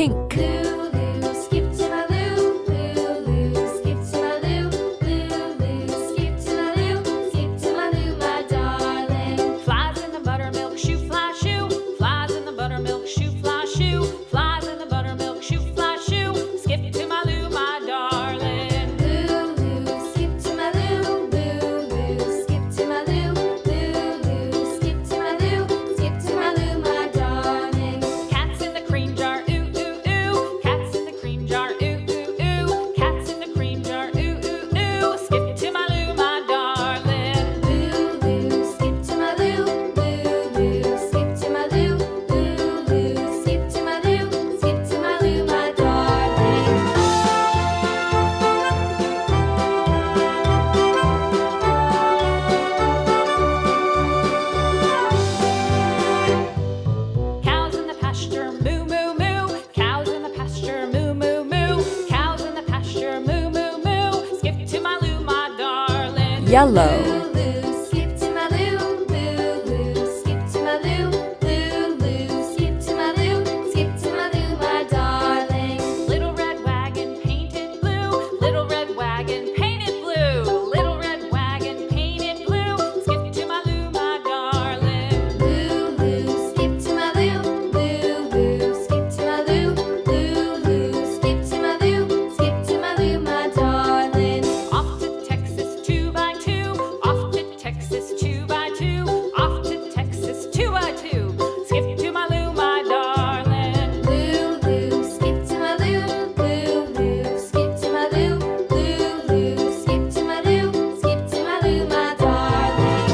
pink. Lulu, skip to my loo. Lulu, skip to my loo. Lulu, skip to my loo. Skip to my loo, my darling. Flies in the buttermilk shoe, fly shoe. Flies in the buttermilk shoe, fly shoe. Flies in the buttermilk shoe, fly shoe. Skip to my loo, my darling. Lulu, skip to my loo. Lulu, skip to my loo. Lulu, skip to my loo. Skip to my loo, my darling. Cats in the cream jar, ooh, ooh, ooh. Cats in the cream jar, ooh, ooh, ooh. Cats in the cream jar, ooh, ooh, ooh. Skip to my loo, my darling. Lulu, skip to my loo. Lulu, skip to my loo. Lulu, skip to my loo. Skip to my loo, my darling. Cows in the pasture, moo, moo, moo. Cows in the pasture, moo, moo, moo. Cows in the pasture, moo, moo, moo. Skip to my loo, my darling. Yellow. Lulu, skip to my loo. Lulu, skip to my loo. Lulu, skip to my loo. Skip to my loo, my darling. Little red wagon painted blue. Little red wagon painted blue. Little red wagon painted blue. Skip to my loo, my darling. Lulu, skip to my loo. Lulu, skip to my loo. Lulu, skip to my loo. Skip to my loo, my darling. Off to Texas 2x2. Off to Texas 2x2. Off to Texas 2x2. Skip to my loo, my darling. Lulu, skip to my loo. Lulu, skip to my loo. Lulu, skip to my loo. Skip to my loo, my darling.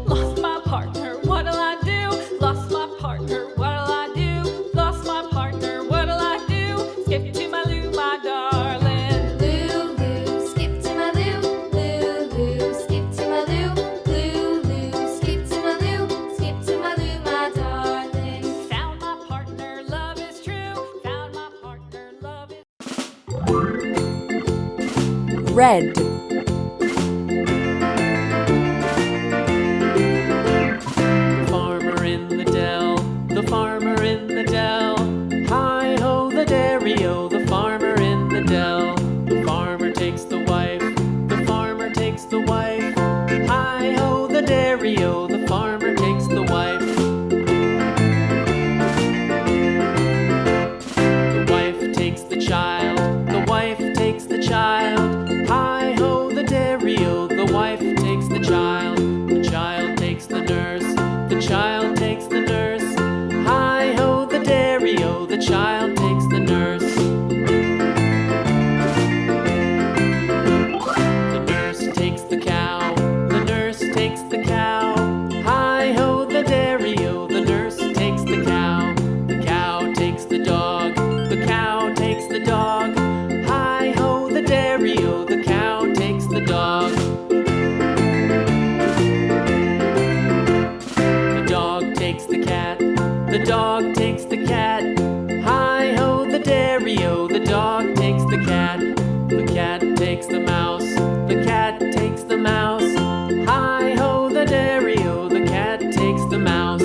Lost my partner, what'll I do? Lost my partner, what'll I do? Lost my partner, what'll I do? Skip to my loo, my darling. Lulu, skip to my loo. Lulu, skip to my loo. Lulu, skip to my loo. Skip to my loo, my darling. Found my partner, love is true. Found my partner, love is Red. Farmer in the dell, the farmer in the dell. Hi ho the dairy-o, the farmer in the dell. The farmer takes the wife, the farmer takes the wife. Hi ho the dairy-o, the farmer takes the wife. The wife takes the child, the wife takes the child. Hi ho the dairy-o, the wife takes the child. The child takes the nurse, the child takes the nurse. Hi ho the dairy-o, the child takes the nurse. The nurse takes the cow, the nurse takes the cow. Hi ho the dairy-o, the nurse takes the cow. The cow takes the dog, the cow takes the dog. Hi ho the dairy-o, the cow takes the dog. The dog takes the cat, the dog takes the cat. Hi ho the dairy-o, the dog takes the cat. The cat takes the mouse, the cat takes the mouse. Hi ho the dairy-o, the cat takes the mouse.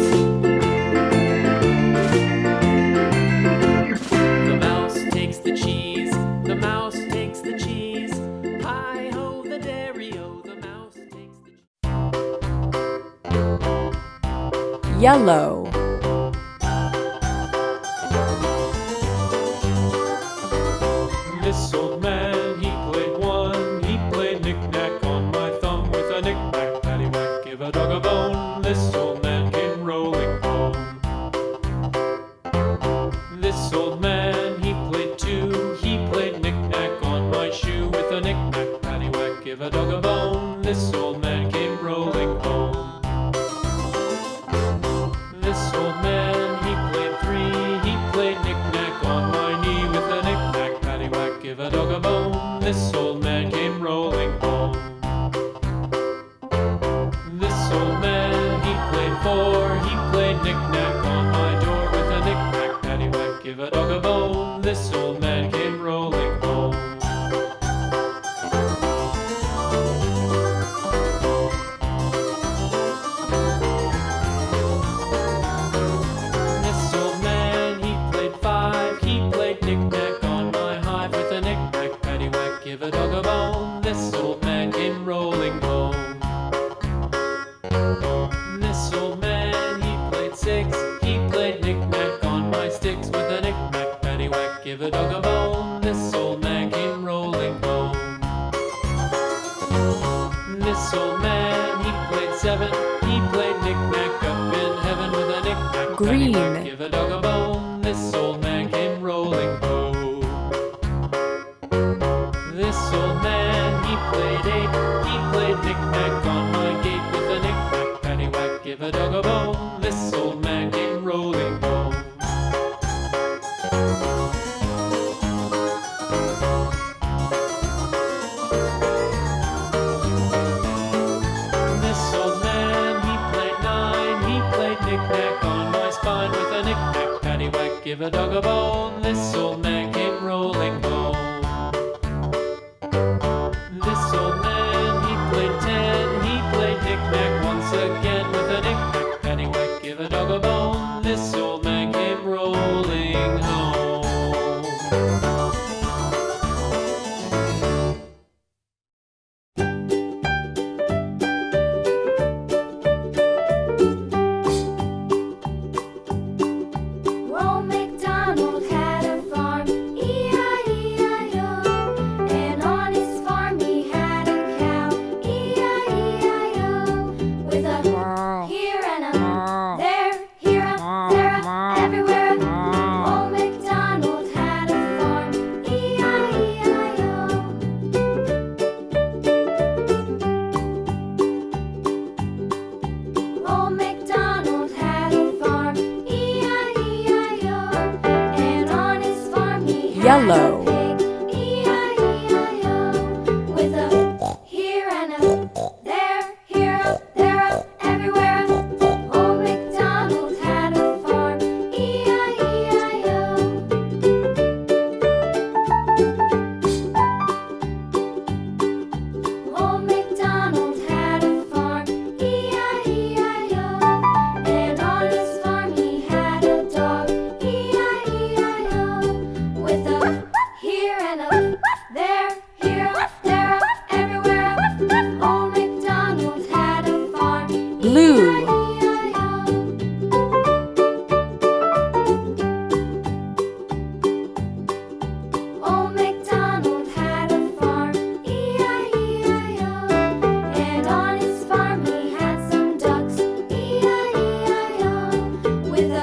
The mouse takes the cheese, the mouse takes the cheese. Hi ho the dairy-o, the mouse takes the cheese. Yellow. This old man, he played one. He played knick-knack on my thumb with a knick-knack, paddywhack, give a dog a bone. This old man came rolling home. This old man, he played two. He played knick-knack on my shoe with a knick-knack, paddywhack, give a dog a bone. This old man came rolling home. This old man, he played three. He played knick-knack on my knee with a knick-knack, paddywhack, give a dog a bone. This old man came rolling home. This old man, he played four. He played knick-knack on my door with a knick-knack, paddywhack, give a dog a bone. This old man came rolling home. give a dog a bone. This old man came rolling home. This old man, he played seven. He played knick-knack up in heaven with a knick-knack. Green. Paddywhack, give a dog a bone. This old man came rolling home. This old man, he played eight. He played knick-knack on my gate with a knick-knack. Paddywhack, give a dog a bone. This old man came rolling home. This old man, he played nine. He played knick-knack on my spine with a knick-knack. Paddywhack, give a dog a bone. This old man came rolling home. This old man, he played ten. He played knick-knack once again with a knick-knack. Paddywhack, give a dog a bone. This old man came rolling home. Old MacDonald had a farm, E-I-E-I-O. And on his farm he had a cow, E-I-E-I-O. With a here and a there, here a there, a everywhere. Old MacDonald had a farm, E-I-E-I-O. Old MacDonald had a farm, E-I-E-I-O. And on his farm he had Yellow. a pig, E-I-E-I-O. With a here and a there, here a there, a everywhere. Old MacDonald had a farm, E-I-E-I-O. Old MacDonald had a farm, E-I-E-I-O. And on his farm he had a dog, E-I-E-I-O. With a here and a there, here a there, a everywhere. Old MacDonald had a farm, Blue. E-I-E-I-O. Old MacDonald had a farm, E-I-E-I-O. And on his farm he had some ducks, E-I-E-I-O. With a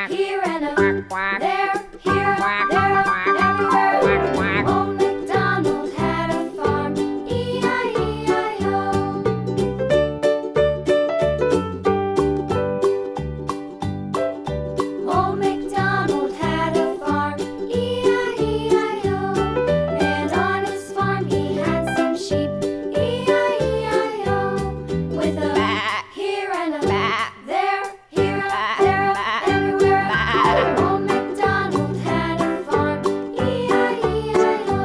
here and a there, here a there, a everywhere. Old MacDonald had a farm, E-I-E-I-O. Old MacDonald had a farm, E-I-E-I-O. And on his farm he had some sheep, E-I-E-I-O. With a here and a there, here a there, a everywhere. Old MacDonald had a farm, E-I-E-I-O.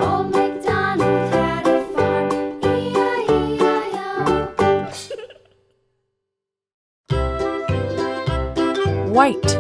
Old MacDonald had a farm, E-I-E-I-O. White.